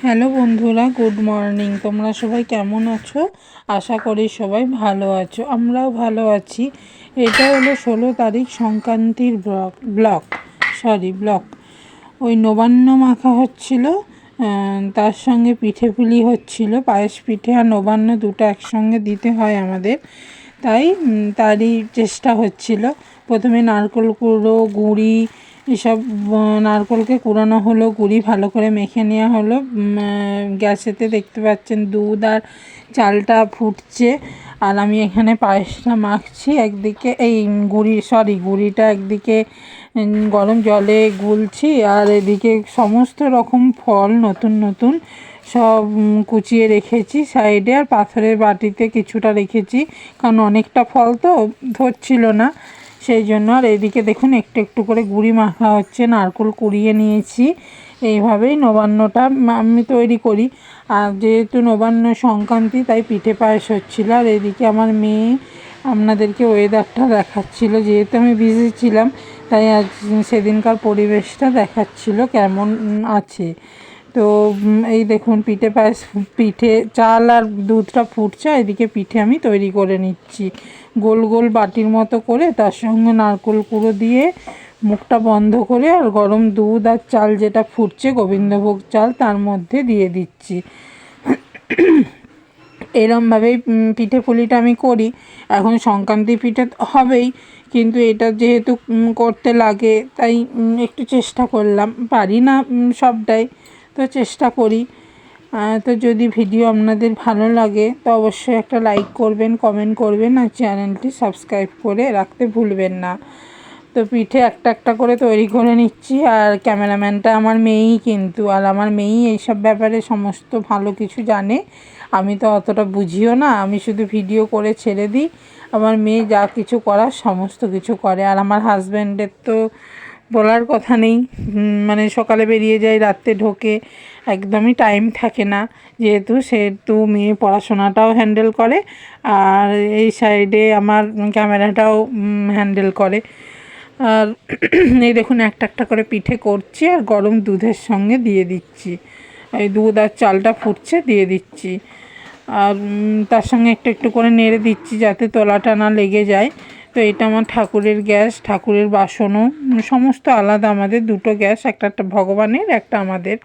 Hello বন্ধুরা, good morning. তোমরা সবাই কেমন আছো? আশা করি সবাই ভালো আছো, আমরাও ভালো আছি। এটা হলো 16 তারিখ সংক্রান্তির ব্লক। ওই নবান্ন মাখা হচ্ছিল, তার সঙ্গে পিঠে পুলি হচ্ছিল, পায়েস পিঠে আর নবান্ন দুটো একসঙ্গে দিতে হয় আমাদের, তাই তারই চেষ্টা হচ্ছিল। প্রথমে নারকেল কুড়ো, গুঁড়ি এসব নারকেলকে কুড়ানো হলো, গুঁড়ি ভালো করে মেখে নেওয়া হলো। গ্যাসেতে দেখতে পাচ্ছেন দুধ আর চালটা ফুটছে, আর আমি এখানে পায়েসটা মাখছি। একদিকে গুঁড়িটা একদিকে গরম জলে গুলছি, আর এদিকে সমস্ত রকম ফল নতুন নতুন সব কুচিয়ে রেখেছি সাইডে, আর পাথরের বাটিতে কিছুটা রেখেছি, কারণ অনেকটা ফল তো ধরছিল না, সেই জন্য। আর এদিকে দেখুন একটু একটু করে গুঁড়ি মাখা হচ্ছে, নারকেল কুড়িয়ে নিয়েছি। এইভাবেই নবান্নটা আমি তৈরি করি। আর যেহেতু নবান্ন সংক্রান্তি, তাই পিঠে পায়েস হচ্ছিল। আর এদিকে আমার মেয়ে আপনাদেরকে ওয়েদারটা দেখাচ্ছিল, যেহেতু আমি বিজি ছিলাম, তাই আজ সেদিনকার পরিবেশটা দেখাচ্ছিল কেমন আছে। তো এই দেখুন পিঠে চাল আর দুধটা ফুটছে, এদিকে পিঠে আমি তৈরি করে নিচ্ছি গোল গোল বাটির মতো করে। তার সঙ্গে নারকেল কুড়ো দিয়ে মুখটা বন্ধ করে, আর গরম দুধ আর চাল যেটা ফুটছে গোবিন্দভোগ চাল, তার মধ্যে দিয়ে দিচ্ছি। এরমভাবেই পিঠে পুলিটা আমি করি। এখন সংক্রান্তি পিঠে হবেই, কিন্তু এটা যেহেতু করতে লাগে, তাই একটু চেষ্টা করলাম, পারি না সবটাই, তো চেষ্টা করি। তো যদি ভিডিও আপনাদের ভালো লাগে তো অবশ্যই একটা লাইক করবেন, কমেন্ট করবেন, আর চ্যানেলটি সাবস্ক্রাইব করে রাখতে ভুলবেন না। তো পিঠে একটা একটা করে তৈরি করে নিচ্ছি, আর ক্যামেরাম্যানটা আমার মেয়েই কিন্তু, আর আমার মেয়েই এইসব ব্যাপারে সমস্ত ভালো কিছু জানে। আমি তো অতটা বুঝিও না, আমি শুধু ভিডিও করে ছেড়ে দিই। আমার মেয়ে যা কিছু করার সমস্ত কিছু করে। আর আমার হাজব্যান্ডের তো বলার কথা নেই, মানে সকালে বেরিয়ে যায়, রাত্রে ঢোকে, একদমই টাইম থাকে না। সেহেতু মেয়ে পড়াশোনাটাও হ্যান্ডেল করে, আর এই সাইডে আমার ক্যামেরাটাও হ্যান্ডেল করে। আর এই দেখুন একটা একটা করে পিঠে করছি, আর গরম দুধের সঙ্গে দিয়ে দিচ্ছি। এই দুধ আর চালটা ফুটছে, দিয়ে দিচ্ছি, আর তার সঙ্গে একটু একটু করে নেড়ে দিচ্ছি যাতে তলাটা না লেগে যায়। তো এটা আমার ঠাকুরের গ্যাস, ঠাকুরের বাসনও সমস্ত আলাদা, আমাদের দুটো গ্যাস, একটা ভগবানের, একটা আমাদের।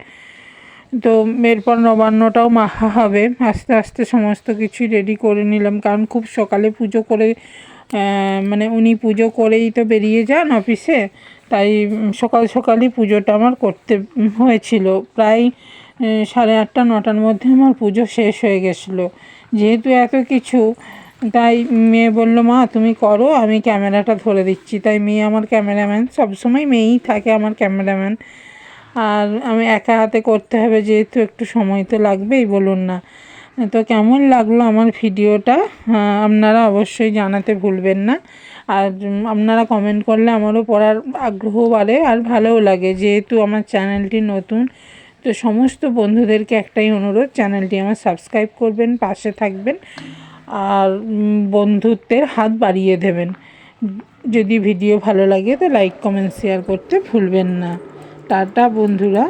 তো এরপর নবান্নটাও মাখা হবে। আস্তে আস্তে সমস্ত কিছুই রেডি করে নিলাম, কারণ খুব সকালে পুজো করে, মানে উনি পুজো করেই তো বেরিয়ে যান অফিসে, তাই সকালই পুজোটা আমার করতে হয়েছিল। প্রায় 8:30 9টার মধ্যে আমার পুজো শেষ হয়ে গেছিলো। যেহেতু এত কিছু, তাই মেয়ে বললো, মা তুমি করো, আমি ক্যামেরাটা ধরে দিচ্ছি। তাই মেয়ে আমার ক্যামেরাম্যান, সবসময় মেয়েই থাকে আমার ক্যামেরাম্যান। আর আমি একা হাতে করতে হবে, যেহেতু একটু সময় তো লাগবেই, বলুন না। তো কেমন লাগলো আমার ভিডিওটা আপনারা অবশ্যই জানাতে ভুলবেন না। আর আপনারা কমেন্ট করলে আমারও পড়ার আগ্রহ বাড়ে, আর ভালোও লাগে, যেহেতু আমার চ্যানেলটি নতুন। তো সমস্ত বন্ধুদেরকে একটাই অনুরোধ, চ্যানেলটি আমার সাবস্ক্রাইব করবেন, পাশে থাকবেন, আর বন্ধুত্বের হাত বাড়িয়ে দেবেন। যদি ভিডিও ভালো লাগে তো লাইক কমেন্ট শেয়ার করতে ভুলবেন না। টাটা বন্ধুরা।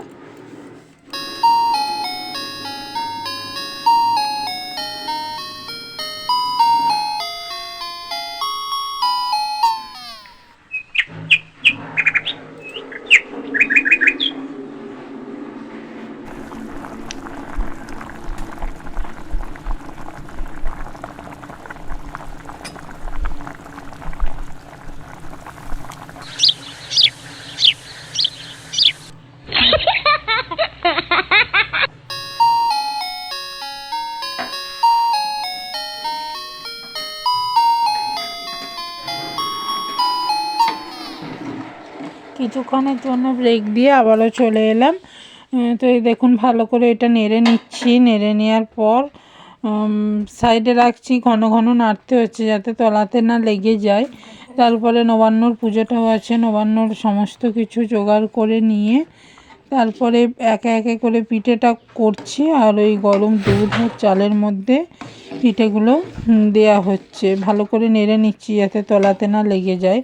কিছুক্ষণের জন্য ব্রেক দিয়ে আবারও চলে এলাম। তো এই দেখুন ভালো করে এটা নেড়ে নিচ্ছি, নেড়ে নেওয়ার পর সাইডে রাখছি, ঘন ঘন নাড়তে হচ্ছে যাতে তলাতে না লেগে যায়। তারপরে নবান্নর পুজোটাও আছে, নবান্নর সমস্ত কিছু জোগাড় করে নিয়ে তারপরে একে একে করে পিঠেটা করছি, আর ওই গরম দুধ আর চালের মধ্যে পিঠেগুলো দেয়া হচ্ছে। ভালো করে নেড়ে নিচ্ছি যাতে তলাতে না লেগে যায়।